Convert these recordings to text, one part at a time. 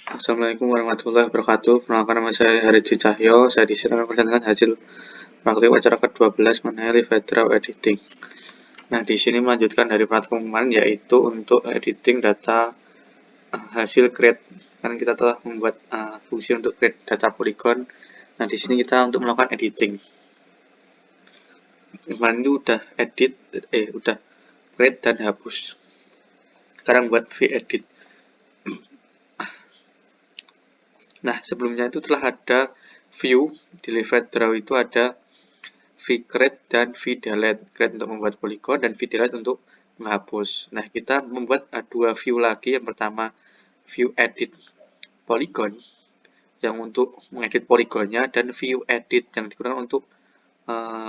Assalamualaikum warahmatullahi wabarakatuh. Perkenalkan, nama saya Haridji Cahyo. Saya di sini akan mempresentasikan hasil praktik wawancara ke-12 mengenai live draw editing. Nah, di sini melanjutkan dari praktik kemarin, yaitu untuk editing data hasil create. Kan kita telah membuat fungsi untuk create data polygon. Nah, di sini kita untuk melakukan editing. Kemarin itu udah udah create dan hapus. Sekarang buat v-edit. Nah, sebelumnya itu telah ada view di live draw, itu ada v-create dan v-delete. Create untuk membuat polygon dan v-delete untuk menghapus. Nah, kita membuat dua view lagi. Yang pertama, view edit polygon yang untuk mengedit polygonnya, dan view edit yang digunakan untuk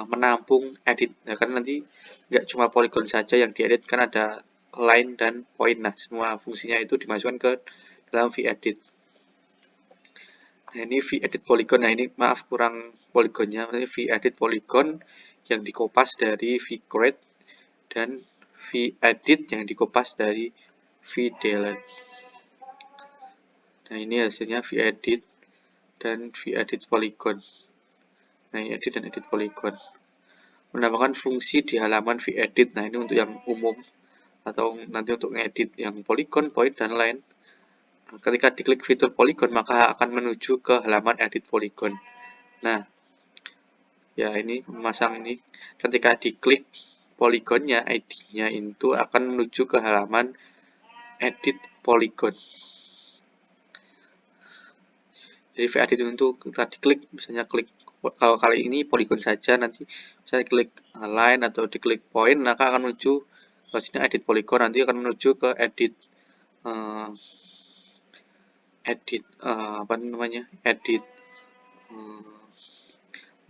menampung edit. Nah, kan nanti nggak cuma polygon saja yang diedit, kan ada line dan point. Nah, semua fungsinya itu dimasukkan ke dalam view edit. Nah, ini v-edit polygon. Nah, ini maaf kurang polygonnya. Ini v-edit polygon yang dikopas dari v-create dan v-edit yang dikopas dari v-delete. Nah, ini hasilnya v-edit dan v-edit polygon. Nah, ini edit dan edit polygon. Menambahkan fungsi di halaman v-edit. Nah, ini untuk yang umum atau nanti untuk ngedit yang polygon, point, dan line. Ketika diklik fitur polygon, maka akan menuju ke halaman edit polygon. Nah, ya ini memasang ini. Ketika diklik polygonnya, ID-nya itu akan menuju ke halaman edit polygon. Jadi v-edit itu kita diklik, misalnya klik, kalau kali ini polygon saja, nanti saya klik line atau diklik point, maka akan menuju ke sini edit polygon, nanti akan menuju ke edit edit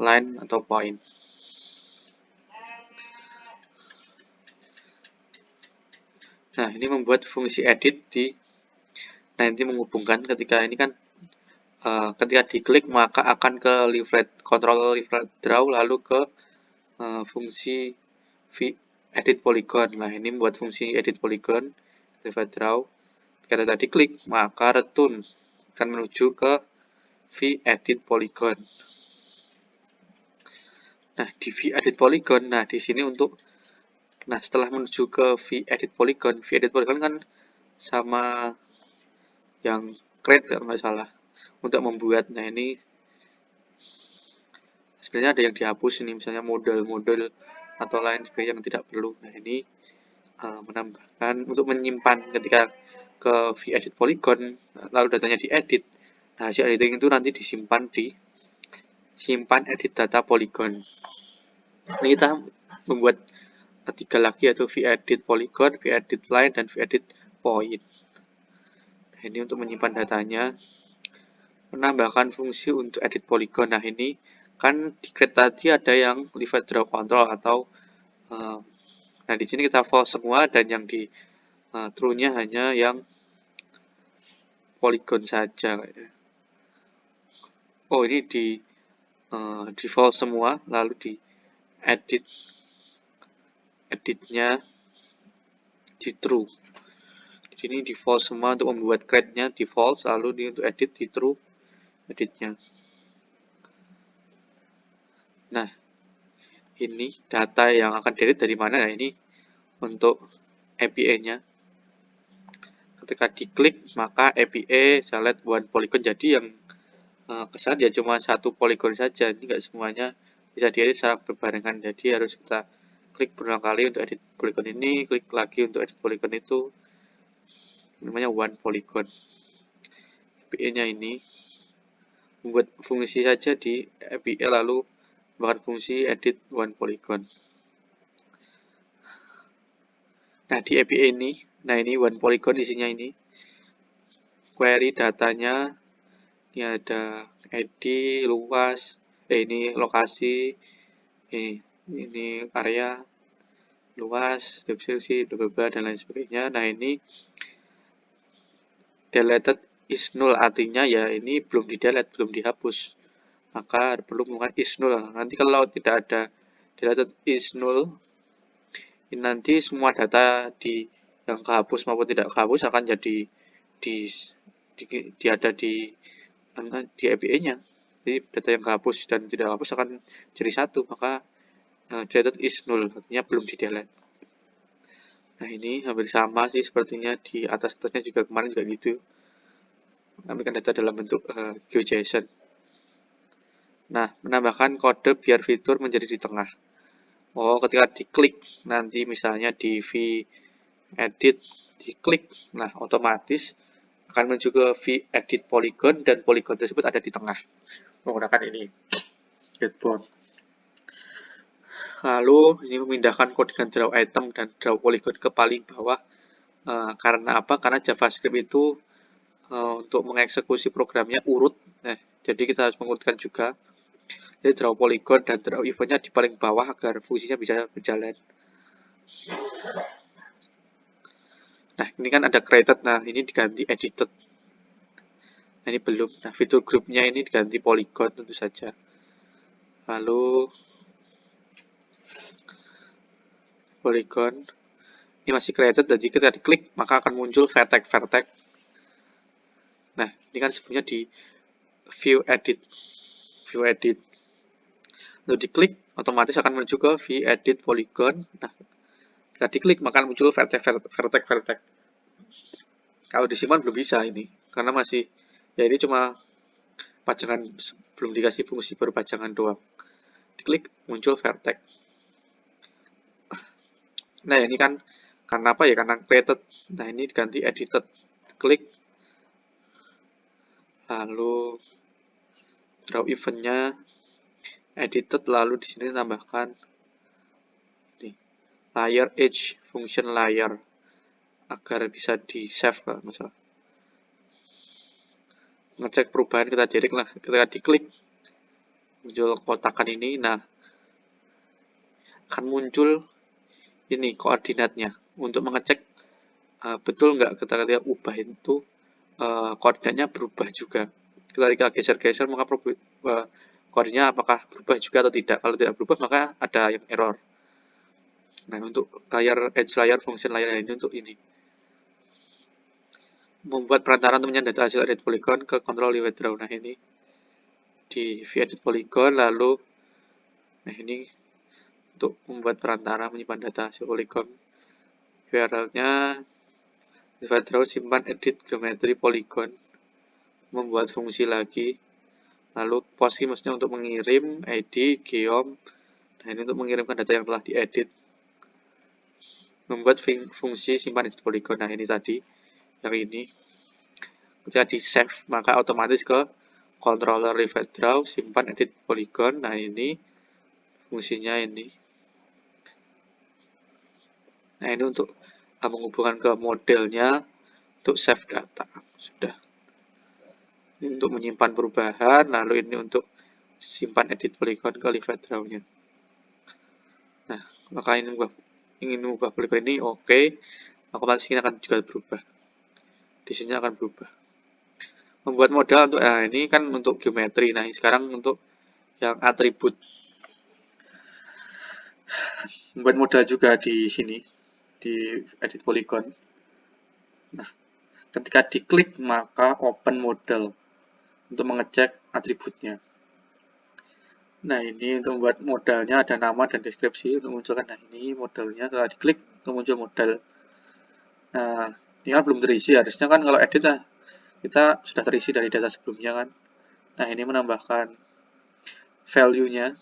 line atau point. Nah, ini membuat fungsi edit nanti menghubungkan ketika ini kan ketika diklik maka akan ke control leaflet draw, lalu ke fungsi edit polygon. Nah, ini membuat fungsi edit polygon leaflet draw. Ketika tadi klik maka return akan menuju ke v-edit polygon. Nah, di v-edit polygon, nah di sini setelah menuju ke v-edit polygon kan sama yang create kalau nggak salah untuk membuat. Nah, ini sebenarnya ada yang dihapus ini, misalnya model-model atau lain sebagainya yang tidak perlu. Nah, ini menambahkan untuk menyimpan ketika ke v-edit polygon lalu datanya diedit. Nah, hasil editing itu nanti disimpan di simpan edit data polygon. Ini kita membuat tiga lagi, yaitu v-edit polygon, v-edit line, dan v-edit point. Nah, ini untuk menyimpan datanya. Menambahkan fungsi untuk edit polygon. Nah, ini kan di create tadi ada yang leaflet draw control atau nah di sini kita false semua, dan yang di true-nya hanya yang polygon saja. Oh, ini di false semua, lalu di editnya di true. Jadi ini di false semua untuk membuat create-nya di false, lalu di untuk edit di true editnya. Nah, ini data yang akan delete dari mana? Nah, ini untuk API-nya. Ketika diklik maka API select one polygon. Jadi yang kesan ya cuma satu polygon saja. Ini enggak semuanya bisa diedit secara berbarengan. Jadi harus kita klik berulang kali untuk edit polygon ini, klik lagi untuk edit polygon itu. Namanya one polygon. API-nya ini membuat fungsi saja di API, lalu bahkan fungsi edit one polygon. Nah, di API ini, nah ini one polygon isinya ini. Query datanya, ini ada ID, luas, ini lokasi, ini area, luas, deskripsi, dan lain sebagainya. Nah, ini deleted is null, artinya ya ini belum di-delete, belum dihapus. Maka perlu menggunakan is null. Nanti kalau tidak ada deleted is null, ini nanti semua data yang kehapus maupun tidak kehapus akan jadi ada di API-nya. Jadi data yang kehapus dan tidak hapus akan jadi satu, maka deleted is null, artinya belum di delete. Nah, ini hampir sama sih sepertinya di atasnya juga kemarin juga gitu. Menambahkan data dalam bentuk GeoJSON. Nah, menambahkan kode biar fitur menjadi di tengah. Oh, ketika diklik nanti misalnya di edit diklik, nah otomatis akan menuju ke edit polygon dan polygon tersebut ada di tengah menggunakan ini breadboard. Lalu ini memindahkan codingan draw item dan draw polygon ke paling bawah. Karena apa? Karena JavaScript itu untuk mengeksekusi programnya urut. Nah, jadi kita harus mengurutkan juga. Jadi draw polygon dan draw eventnya di paling bawah agar fungsinya bisa berjalan. Nah, ini kan ada created. Nah, ini diganti edited. Nah, ini belum. Nah, fitur grupnya ini diganti polygon tentu saja. Lalu polygon ini masih created, jadi ketika diklik maka akan muncul vertex. Nah, ini kan sebelumnya di view edit. Lalu diklik otomatis akan menuju ke view edit polygon. Nah, ketika diklik maka muncul vertex. Kalau disimpan belum bisa ini, karena masih ya ini cuma pajangan, belum dikasih fungsi baru pajangan doang. Diklik muncul vertex. Nah, ini kan karena apa ya? Karena created. Nah, ini diganti edited. Klik. Lalu draw eventnya edited, lalu di sini tambahkan nih, layer edge function layer agar bisa di save lah misalnya. Ngecek perubahan kita direct lah, ketika diklik muncul kotakan ini. Nah, akan muncul ini koordinatnya untuk mengecek betul nggak ketika ubah itu koordinatnya berubah juga. Ketika geser-geser maka koordinatnya apakah berubah juga atau tidak. Kalau tidak berubah maka ada yang error. Nah, untuk edge layer function layer ini untuk ini membuat perantara untuk menyandar hasil edit polygon ke control live draw. Nah, ini di view edit polygon, lalu nah ini untuk membuat perantara menyimpan data hasil polygon. URL-nya live draw simpan edit geometry polygon, membuat fungsi lagi, lalu post key maksudnya untuk mengirim id geom. Nah, ini untuk mengirimkan data yang telah diedit, membuat fungsi simpan edit polygon. Nah, ini tadi yang ini ketika di save maka otomatis ke controller live draw simpan edit polygon. Nah, ini fungsinya ini. Nah, ini untuk menghubungkan ke modelnya untuk save data. Sudah. Ini untuk menyimpan perubahan, lalu ini untuk simpan edit polygon ke live draw-nya. Nah, maka ini ingin mengubah polygon ini, oke. Otomatis ini akan juga berubah. Di sini akan berubah. Membuat model untuk ini kan untuk geometri. Nah, sekarang untuk yang atribut. Membuat model juga di sini di edit polygon. Nah, ketika diklik maka open model untuk mengecek atributnya. Nah, ini untuk membuat modelnya ada nama dan deskripsi untuk munculkan. Nah, ini modelnya, setelah diklik untuk muncul model. Nah, ini kan belum terisi, harusnya kan kalau edit kita sudah terisi dari data sebelumnya kan. Nah, ini menambahkan value-nya,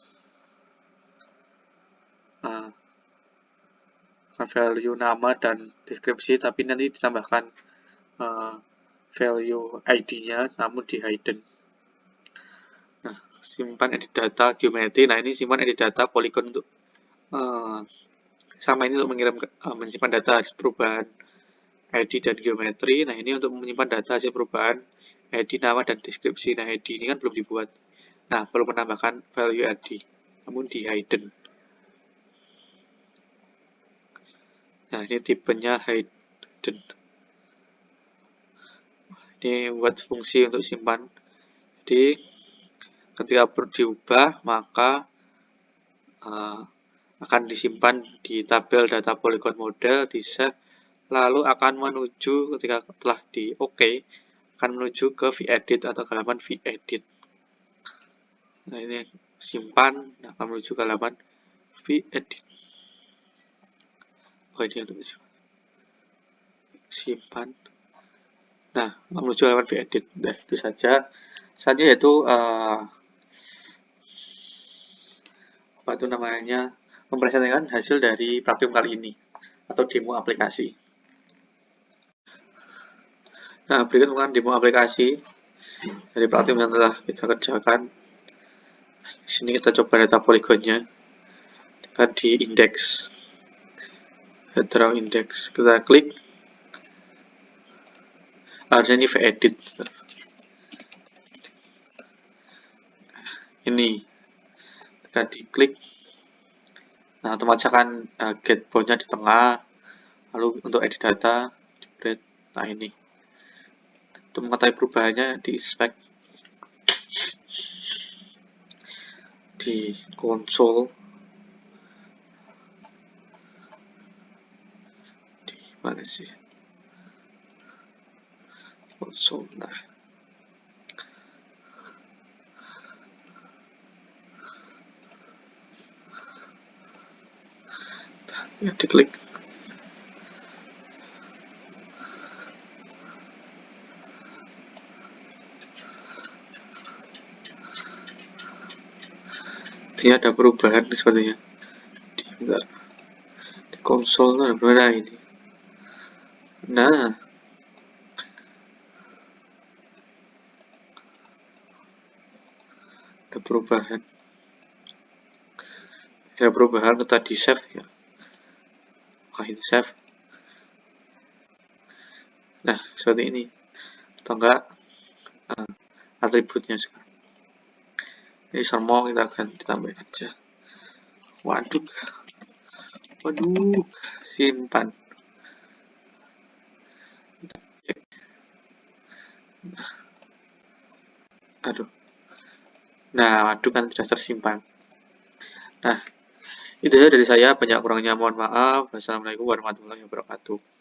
value nama dan deskripsi, tapi nanti ditambahkan value ID-nya namun di hidden. Nah, simpan edit data geometri. Nah, ini simpan edit data polygon untuk sama ini untuk mengirim menyimpan data hasil perubahan ID dan geometri. Nah, ini untuk menyimpan data hasil perubahan ID, nama, dan deskripsi. Nah, ID ini kan belum dibuat. Nah, perlu menambahkan value ID, namun di hidden. Nah, ini tipenya hidden. Ini buat fungsi untuk simpan. Jadi, ketika diubah, maka akan disimpan di tabel data polygon model, di save, lalu akan menuju ketika telah di OK, akan menuju ke vEdit atau ke halaman vEdit. Nah, ini simpan, akan menuju ke halaman vEdit. Oh, ini untuk simpan. Nah, menuju ke halaman vEdit. Nah, itu saja. Selanjutnya yaitu apa itu namanya, mempresentasikan hasil dari praktikum kali ini atau demo aplikasi. Nah, berikut merupakan demo aplikasi dari praktikum yang telah kita kerjakan. Di sini kita coba data poligonnya. Kita di index, draw index, kita klik. Harusnya ini vEdit. Ini kita diklik. Nah, otomatis akan get boundnya di tengah. Lalu untuk edit data, jebret. Nah, ini. Untuk mengetahui perubahannya di inspect di konsol. Di mana sih? Konsol. Nah. Ya, diklik. Dia ada perubahan sepertinya. Di konsol ada berbeda ini. Nah, ada perubahan. Ya, perubahan kita di save ya. Ini save. Nah, seperti ini. Atau enggak atributnya sekarang. Ini semua kita akan ditambahin aja. Waduh, simpan. Aduh. Nah, waduh kan sudah tersimpan. Nah, itu saja dari saya. Banyak kurangnya mohon maaf. Wassalamualaikum warahmatullahi wabarakatuh.